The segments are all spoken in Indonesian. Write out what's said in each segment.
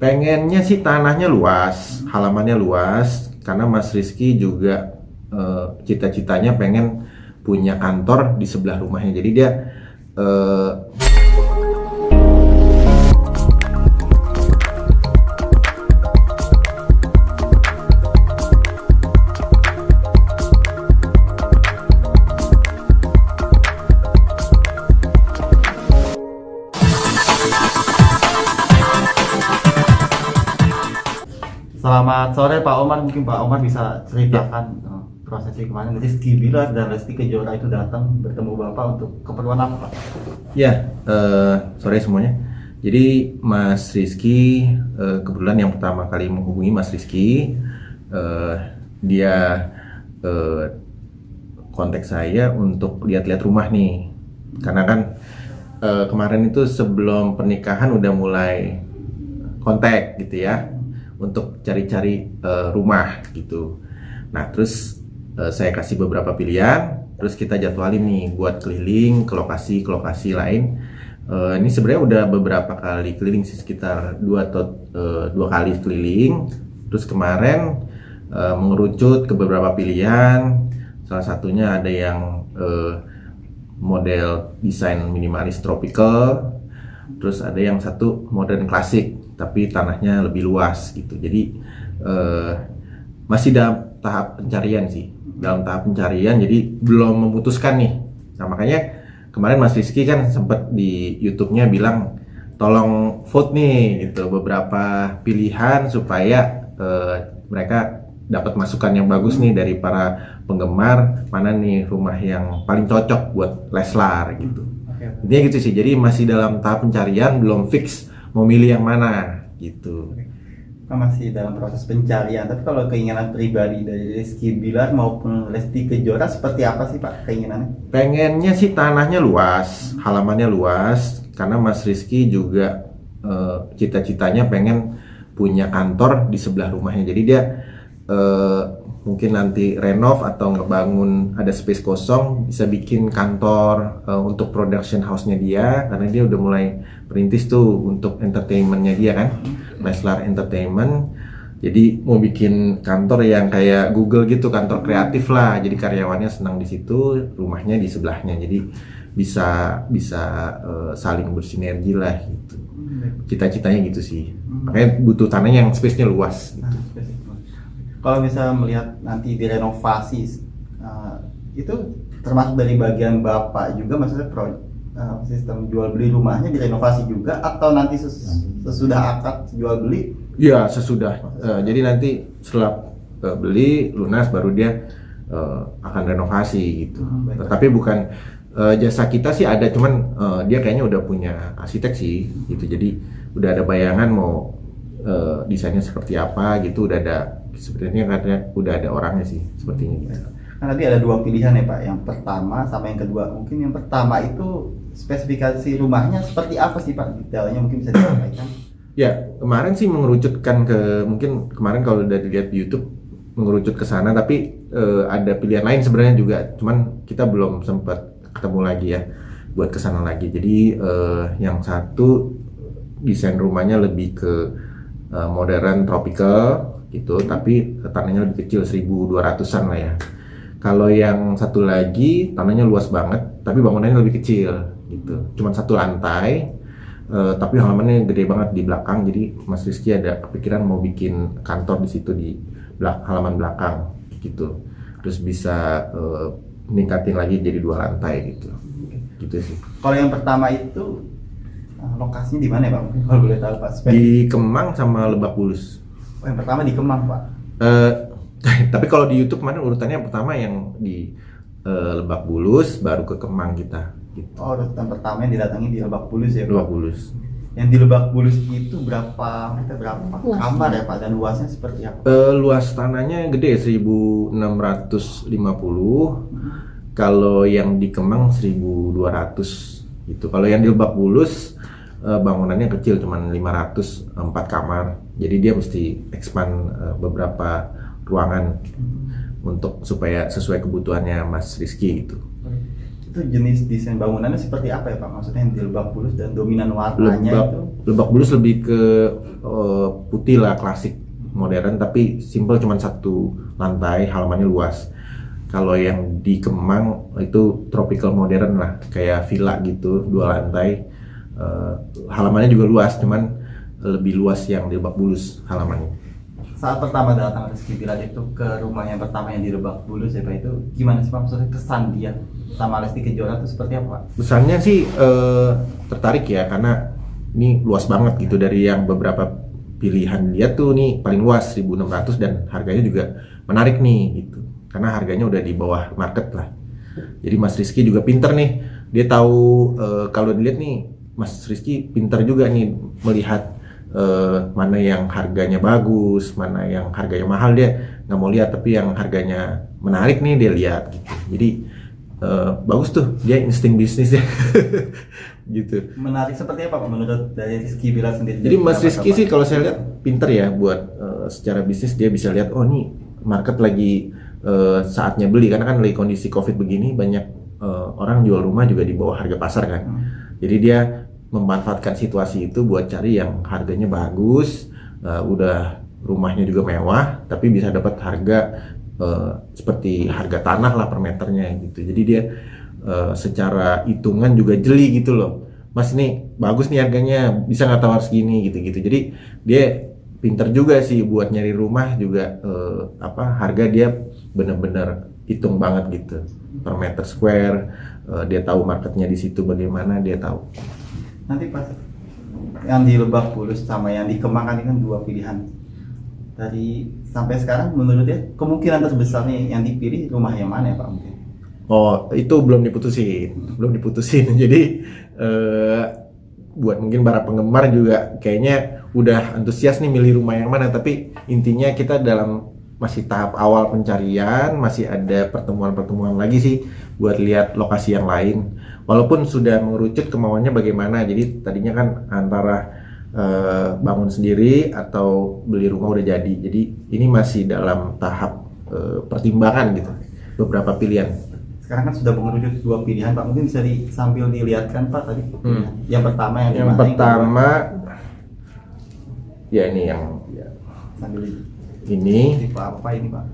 Pengennya sih tanahnya luas, halamannya luas, karena Mas Rizky juga cita-citanya pengen punya kantor di sebelah rumahnya. Jadi dia eh, Selamat sore Pak Omar, mungkin Pak Omar bisa ceritakan prosesi kemarin Rizky Bilar dan Lesti Kejora itu datang bertemu Bapak untuk keperluan apa Pak? Ya, sore semuanya. Jadi Mas Rizky, kebetulan yang pertama kali menghubungi Mas Rizky, dia kontak saya untuk lihat-lihat rumah nih. Karena kan kemarin itu sebelum pernikahan udah mulai kontak gitu ya, untuk cari-cari rumah gitu. Nah terus saya kasih beberapa pilihan, terus kita jadwalin nih buat keliling ke lokasi lain. Ini sebenarnya udah beberapa kali keliling sih, sekitar dua kali keliling. Terus kemarin mengerucut ke beberapa pilihan. Salah satunya ada yang model desain minimalis tropical. Terus ada yang satu modern klasik, tapi tanahnya lebih luas gitu. Jadi masih dalam tahap pencarian sih, jadi belum memutuskan nih. Nah makanya kemarin Mas Rizky kan sempat di YouTube-nya bilang tolong vote nih gitu, beberapa pilihan supaya mereka dapat masukan yang bagus nih dari para penggemar, mana nih rumah yang paling cocok buat Leslar gitu. Intinya gitu sih, jadi masih dalam tahap pencarian, belum fix mau milih yang mana gitu. Kita masih dalam proses pencarian, tapi kalau keinginan pribadi dari Rizky Bilar maupun Lesti Kejora seperti apa sih Pak keinginannya? Pengennya sih tanahnya luas, halamannya luas, karena Mas Rizky juga cita-citanya pengen punya kantor di sebelah rumahnya. Jadi dia mungkin nanti renov atau ngebangun ada space kosong, bisa bikin kantor untuk production house-nya dia, karena dia udah mulai perintis tuh untuk entertainment-nya dia kan, Leslar Entertainment. Jadi mau bikin kantor yang kayak Google gitu, kantor kreatif lah. Jadi karyawannya senang di situ, rumahnya di sebelahnya. Jadi bisa saling bersinergi lah gitu. Cita-citanya gitu sih. Makanya butuh tanah yang space-nya luas gitu. Kalau misalnya melihat nanti direnovasi, itu termasuk dari bagian Bapak juga, maksudnya sistem jual beli rumahnya direnovasi juga, atau nanti sesudah akad jual beli? Ya sesudah. Jadi nanti setelah beli lunas baru dia akan renovasi gitu. Tapi bukan jasa kita sih ada, cuman dia kayaknya udah punya arsitek sih gitu. Jadi udah ada bayangan mau desainnya seperti apa gitu, udah ada. Sebenarnya katanya udah ada orangnya sih sepertinya gitu. Nah, nanti ada dua pilihan ya Pak, yang pertama sama yang kedua. Mungkin yang pertama itu spesifikasi rumahnya seperti apa sih Pak, detailnya mungkin bisa disampaikan? Ya kemarin sih mengerucutkan ke, mungkin kemarin kalau udah dilihat di YouTube mengerucut ke sana, tapi ada pilihan lain sebenarnya juga, cuman kita belum sempat ketemu lagi ya buat ke sana lagi. Jadi yang satu desain rumahnya lebih ke modern tropical gitu, tapi tanahnya lebih kecil, 1.200-an lah ya. Kalau yang satu lagi tanahnya luas banget, tapi bangunannya lebih kecil gitu, cuman satu lantai, tapi halamannya gede banget di belakang. Jadi Mas Rizky ada kepikiran mau bikin kantor di situ di halaman belakang gitu, terus bisa meningkatin lagi jadi 2 lantai gitu. Gitu sih. Kalau yang pertama itu lokasinya di mana ya Pak? Kalau boleh tahu Pak. Di Kemang sama Lebak Bulus. Oh, yang pertama di Kemang Pak. Tapi kalau di YouTube kemarin urutannya yang pertama yang di Lebak Bulus, baru ke Kemang kita. Gitu. Oh, urutan pertama yang didatangi di Lebak Bulus ya Pak? Lebak Bulus. Yang di Lebak Bulus itu berapa kamar ya Pak, dan luasnya seperti apa? Luas tanahnya gede, 1.650. Kalau yang di Kemang 1.200 gitu. Kalau yang di Lebak Bulus bangunannya kecil, cuman 504 kamar. Jadi dia mesti expand beberapa ruangan untuk supaya sesuai kebutuhannya Mas Rizky gitu. Itu jenis desain bangunannya seperti apa ya Pak? Maksudnya yang di Lebak Bulus dan dominan warnanya itu? Lebak Bulus lebih ke putih lah, klasik modern, tapi simple, cuman satu lantai, halamannya luas. Kalau yang di Kemang itu tropical modern lah, kayak villa gitu, 2 lantai. Halamannya juga luas, cuman lebih luas yang di Lebak Bulus halamannya. Saat pertama datang Rizky Bilar itu ke rumah yang pertama yang di Lebak Bulus ya Pak, itu gimana sih Pak, maksudnya kesan dia sama Lesti Kejora itu seperti apa Pak? Kesannya sih tertarik ya, karena ini luas banget gitu. Dari yang beberapa pilihan dia tuh nih paling luas 1.600, dan harganya juga menarik nih gitu, karena harganya udah di bawah market lah. Jadi Mas Rizky juga pinter nih, dia tahu kalau dilihat nih Mas Rizky pinter juga nih melihat mana yang harganya bagus, mana yang harganya mahal dia nggak mau lihat, tapi yang harganya menarik nih dia lihat gitu. Jadi bagus tuh, dia insting bisnis ya. Gitu. Menarik seperti apa Pak menurut dari Rizky Bilar sendiri? Jadi Mas Rizky sih kalau saya lihat pinter ya, buat secara bisnis dia bisa lihat, oh nih market lagi saatnya beli, karena kan lagi kondisi COVID begini, banyak orang jual rumah juga di bawah harga pasar kan. Jadi dia memanfaatkan situasi itu buat cari yang harganya bagus, udah rumahnya juga mewah, tapi bisa dapat harga seperti harga tanah lah per meternya gitu. Jadi dia secara hitungan juga jeli gitu loh, Mas ini bagus nih harganya, bisa nggak tawar segini gitu-gitu. Jadi dia pinter juga sih buat nyari rumah juga, harga dia bener-bener hitung banget gitu per meter square. Dia tahu marketnya di situ bagaimana, dia tahu. Nanti pas yang di Lebak Bulus sama yang di Kemang kan ini kan 2 pilihan. Dari sampai sekarang menurut dia kemungkinan terbesar nih yang dipilih rumah yang mana ya Pak mungkin? Oh, itu belum diputusin. Jadi buat mungkin para penggemar juga kayaknya udah antusias nih milih rumah yang mana, tapi intinya kita dalam masih tahap awal pencarian, masih ada pertemuan-pertemuan lagi sih buat lihat lokasi yang lain. Walaupun sudah mengerucut kemauannya bagaimana. Jadi tadinya kan antara bangun sendiri atau beli rumah udah jadi. Jadi ini masih dalam tahap pertimbangan gitu, beberapa pilihan. Sekarang kan sudah mengerucut 2 pilihan Pak, mungkin bisa sambil dilihatkan Pak tadi. Yang pertama yang pertama ya ini yang ya, sambil ini tipe apa ini Pak?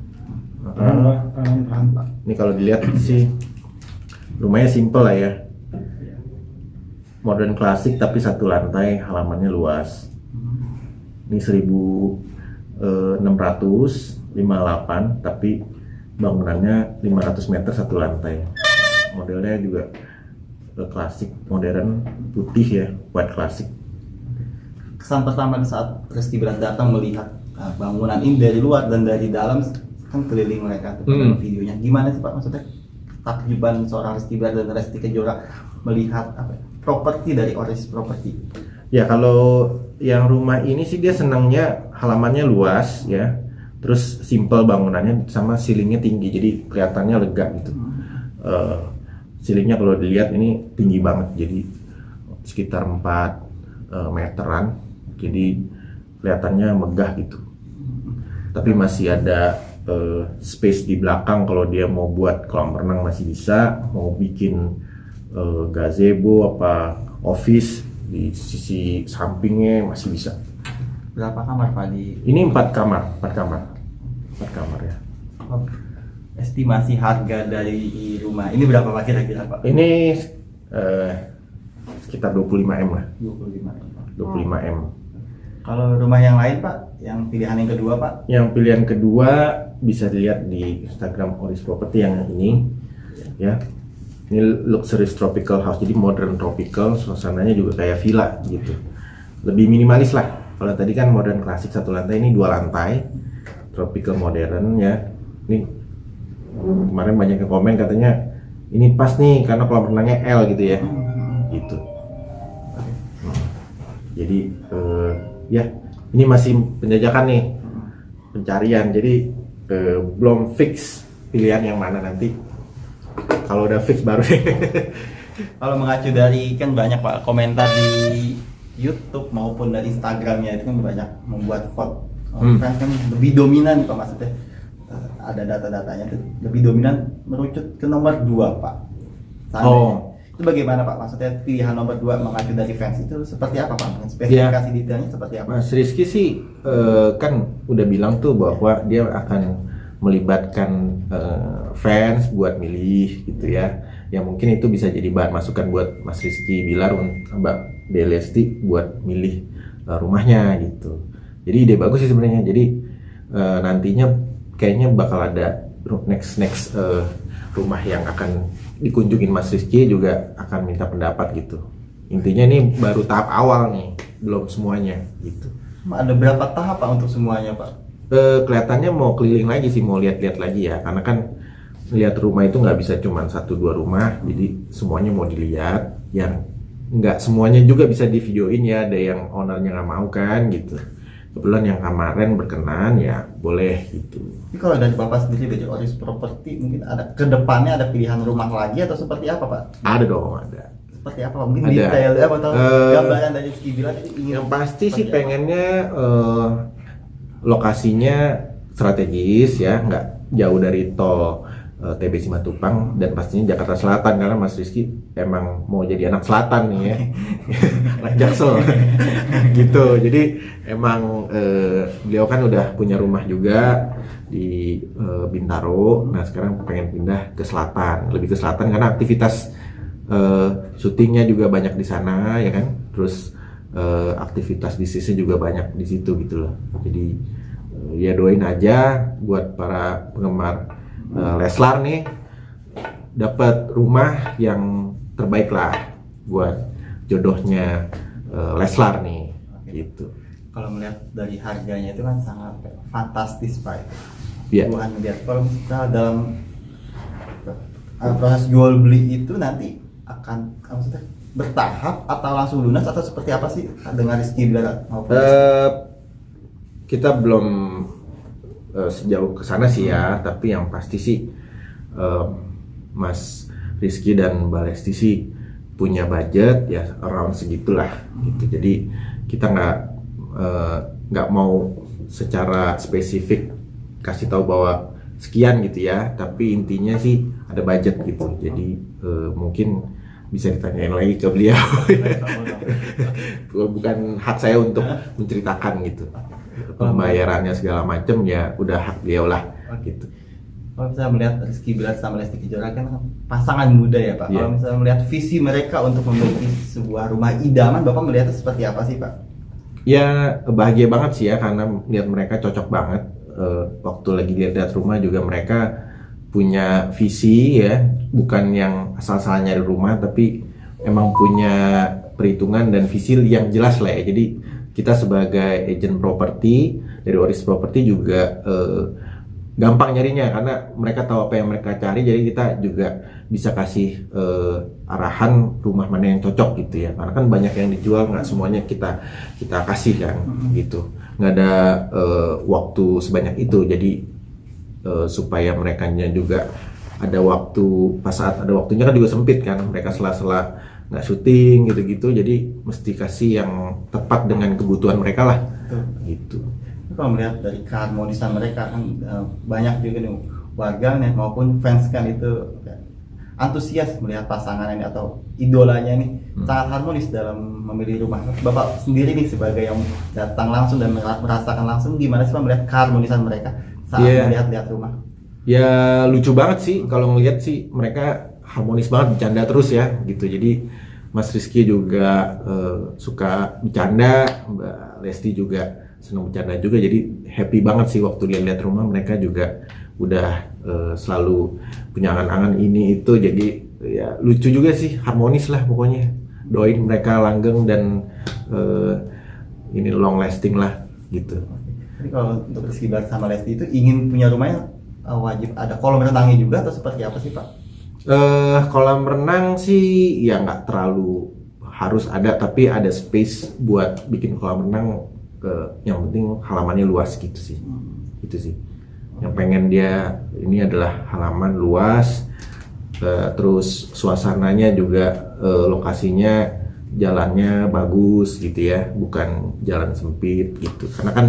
Ini kalau dilihat sih rumahnya simple lah ya, modern klasik tapi 1 lantai, halamannya luas. Ini 1.658 tapi bangunannya 500 meter 1 lantai. Modelnya juga klasik, modern, putih ya, white klasik. Kesan pertama saat Rizky Bilar datang melihat bangunan ini dari luar dan dari dalam, kan keliling mereka tuh videonya, gimana sih Pak maksudnya takjuban seorang Rizky Bilar dan Lesti Kejora melihat properti dari Oris Property? Ya kalau yang rumah ini sih dia senangnya halamannya luas ya, terus simple bangunannya sama ceilingnya tinggi, jadi kelihatannya lega gitu. Ceilingnya kalau dilihat ini tinggi banget, jadi sekitar 4 meteran, jadi kelihatannya megah gitu. Tapi masih ada space di belakang, kalau dia mau buat kolam renang masih bisa, mau bikin gazebo apa office di sisi sampingnya masih bisa. Berapa kamar Pak di? Ini 4 kamar ya. Estimasi harga dari rumah ini berapa Pak kira-kira Pak? Ini sekitar 25M lah. 25M. Kalau rumah yang lain Pak, yang pilihan yang kedua Pak? Yang pilihan kedua bisa dilihat di Instagram Oris Property yang ini ya. Ini luxurious tropical house, jadi modern tropical, suasananya juga kayak villa gitu. Lebih minimalis lah. Kalau tadi kan modern klasik 1 lantai, ini 2 lantai, tropical modern ya. Ini kemarin banyak yang komen katanya ini pas nih karena kolam renangnya L gitu ya. Gitu. Jadi ya ini masih penjajakan nih, pencarian. Jadi belum fix pilihan yang mana nanti. Kalau udah fix baru deh. Kalau mengacu dari kan banyak Pak komentar di YouTube maupun dari Instagramnya itu kan banyak membuat vote. Kan lebih dominan Pak maksudnya. Ada data-datanya itu lebih dominan merucut ke nomor 2 Pak. Itu bagaimana Pak? Maksudnya pilihan nomor 2 mengacu dari fans itu seperti apa Pak? Dengan spesifikasi detailnya seperti apa? Mas Rizky sih kan udah bilang tuh bahwa dia akan melibatkan fans buat milih gitu ya. Ya mungkin itu bisa jadi bahan masukan buat Mas Rizky Bilar Mbak Delesti buat milih rumahnya gitu. Jadi ide bagus sih sebenarnya. Jadi nantinya kayaknya bakal ada next rumah yang akan dikunjungin Mas Rizky juga akan minta pendapat gitu. Intinya ini baru tahap awal nih, belum semuanya gitu. Ada berapa tahap Pak untuk semuanya Pak? Kelihatannya mau keliling lagi sih, mau lihat-lihat lagi ya, karena kan lihat rumah itu nggak bisa cuma 1-2 rumah, jadi semuanya mau dilihat. Yang nggak semuanya juga bisa di videoin ya, ada yang ownernya nggak mau kan gitu. Kebetulan yang kemarin berkenan ya boleh gitu. Tapi kalau dari Bapak sendiri dari Oris Property mungkin ada kedepannya ada pilihan rumah lagi atau seperti apa Pak? Ada dong, ada. Seperti apa Pak? Mungkin Ada. detail atau gambaran dari Rizky Bilar itu ingin Yang pasti sih seperti apa? pengennya lokasinya strategis ya, nggak jauh dari tol TB Simatupang dan pastinya Jakarta Selatan, karena Mas Rizky emang mau jadi anak selatan nih ya. Anak Jaksel gitu. Jadi emang beliau kan udah punya rumah juga di Bintaro. Nah sekarang pengen pindah ke selatan, lebih ke selatan karena aktivitas syutingnya juga banyak di sana ya kan. Terus aktivitas bisnisnya juga banyak di situ gitu loh. Jadi ya doain aja buat para penggemar Leslar nih dapat rumah yang terbaik lah buat jodohnya Leslar nih gitu. Kalau melihat dari harganya itu kan sangat fantastis Pak. Iya. Bukan melihat kalau misalnya dalam proses jual beli itu nanti akan maksudnya bertahap atau langsung lunas atau seperti apa sih dengan Rizky Bilar maupun Kita belum sejauh ke sana sih ya, tapi yang pasti sih Mas Rizky dan Mbak Lesti sih punya budget ya around segitulah gitu. Jadi kita nggak mau secara spesifik kasih tahu bahwa sekian gitu ya, tapi intinya sih ada budget gitu. Jadi mungkin bisa ditanyain lagi ke beliau. Bukan hak saya untuk menceritakan gitu. Pembayarannya segala macam ya udah hak beliau lah gitu. Kalau misalnya melihat Rizky Bilar sama Lesti Kejora kan pasangan muda ya Pak. Yeah. Kalau misalnya melihat visi mereka untuk memiliki sebuah rumah idaman, Bapak melihatnya seperti apa sih Pak? Ya bahagia banget sih ya karena lihat mereka cocok banget. Waktu lagi lihat rumah juga mereka punya visi ya, bukan yang asal-asalan nyari rumah, tapi emang punya perhitungan dan visi yang jelas lah ya. Jadi kita sebagai agent properti dari Oris Property juga gampang nyarinya karena mereka tahu apa yang mereka cari, jadi kita juga bisa kasih arahan rumah mana yang cocok gitu ya, karena kan banyak yang dijual, nggak semuanya kita kasih kan gitu, nggak ada waktu sebanyak itu, jadi supaya mereka juga ada waktu, pas saat ada waktunya kan juga sempit kan, mereka sela-sela nggak syuting gitu-gitu, jadi mesti kasih yang tepat dengan kebutuhan mereka lah gitu. Kalau melihat dari keharmonisan mereka kan banyak juga nih warga nih maupun fans kan itu antusias melihat pasangan ini atau idolanya nih sangat harmonis dalam memilih rumah. Bapak sendiri nih sebagai yang datang langsung dan merasakan langsung, gimana sih Pak melihat keharmonisan mereka saat melihat rumah? Ya lucu banget sih kalau ngelihat sih, mereka harmonis banget, bercanda terus ya gitu. Jadi Mas Rizky juga suka bercanda, Mbak Lesti juga senang bercanda juga, jadi happy banget sih waktu lihat rumah. Mereka juga udah selalu punya angan-angan ini itu, jadi ya lucu juga sih, harmonis lah pokoknya. Doain mereka langgeng dan ini long lasting lah gitu. Jadi kalau untuk Rizky Bilar sama Lesti itu ingin punya rumahnya wajib ada kolam renangnya juga atau seperti apa sih Pak? Kolam renang sih ya nggak terlalu harus ada, tapi ada space buat bikin kolam renang. Yang penting halamannya luas gitu sih. Itu sih yang pengen dia, ini adalah halaman luas, terus suasananya juga lokasinya jalannya bagus gitu ya, bukan jalan sempit gitu, karena kan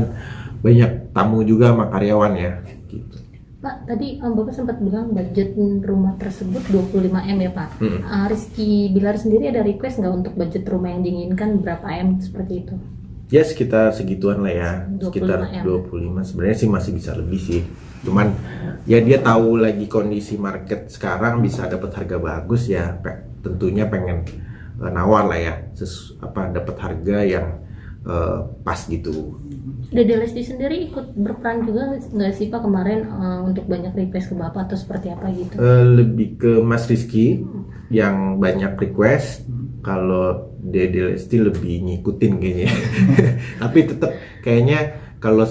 banyak tamu juga sama karyawan ya gitu. Pak, tadi Bapak sempat bilang budget rumah tersebut 25 M ya Pak. Rizky Bilar sendiri ada request nggak untuk budget rumah yang diinginkan berapa M seperti itu? Ya sekitar segituan lah ya, 25 sekitar M. 25. Sebenarnya sih masih bisa lebih sih. Cuman ya dia tahu lagi kondisi market sekarang bisa dapat harga bagus ya, tentunya pengen nawar lah ya, dapat harga yang pas gitu. Dede Lesti sendiri ikut berperan juga nggak sih Pak kemarin untuk banyak request ke Bapak atau seperti apa gitu? Lebih ke Mas Rizky yang banyak request. Kalau Dede Lesti lebih ngikutin kayaknya. Tapi tetap kayaknya kalau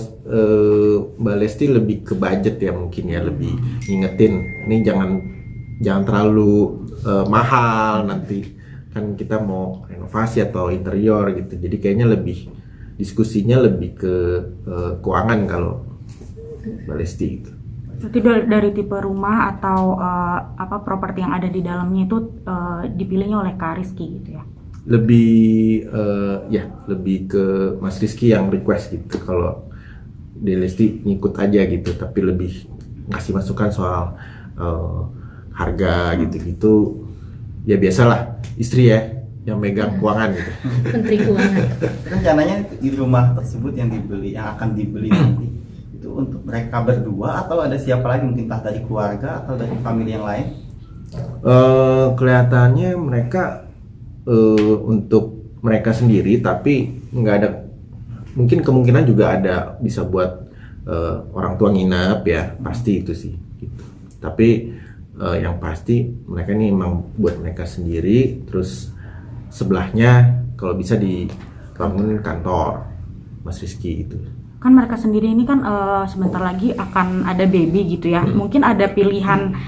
Mbak Lesti lebih ke budget ya, mungkin ya, lebih ngingetin ini jangan terlalu mahal, nanti kan kita mau renovasi atau interior gitu. Jadi kayaknya diskusinya lebih ke keuangan kalau Mbak Lesti gitu. Berarti dari tipe rumah atau properti yang ada di dalamnya itu dipilihnya oleh Kak Rizky gitu ya? Lebih ke Mas Rizky yang request gitu. Kalau Dede Lesti ngikut aja gitu, tapi lebih ngasih masukan soal harga gitu-gitu. Ya biasalah, istri ya yang megang keuangan gitu. Menteri Keuangan. Rencananya di rumah tersebut yang akan dibeli nanti itu untuk mereka berdua atau ada siapa lagi, mungkin entah dari keluarga atau dari famili yang lain? Kelihatannya mereka untuk mereka sendiri, tapi nggak ada, mungkin kemungkinan juga ada bisa buat orang tua nginep ya, pasti itu sih gitu. Tapi yang pasti mereka ini emang buat mereka sendiri, terus sebelahnya kalau bisa dibangun kantor Mas Rizky itu. Kan mereka sendiri ini kan sebentar lagi akan ada baby gitu ya. Mungkin ada pilihan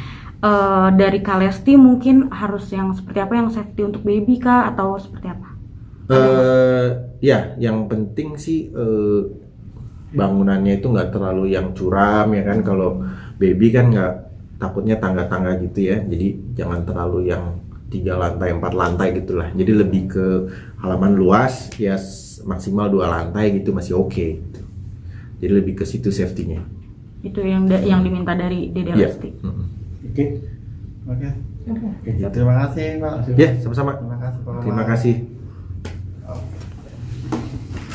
dari Kak Lesti, mungkin harus yang seperti apa, yang safety untuk baby kah atau seperti apa? Ya, yang penting sih bangunannya itu nggak terlalu yang curam ya kan. Kalau baby kan nggak, takutnya tangga-tangga gitu ya. Jadi jangan terlalu yang 3 lantai, 4 lantai gitulah. Jadi lebih ke halaman luas ya, maksimal 2 lantai gitu masih oke. Gitu. Jadi lebih ke situ safety-nya. Itu yang diminta dari Dede Lesti. Oke. Terima kasih Pak. Ya, sama-sama. Terima kasih Pak. Terima kasih.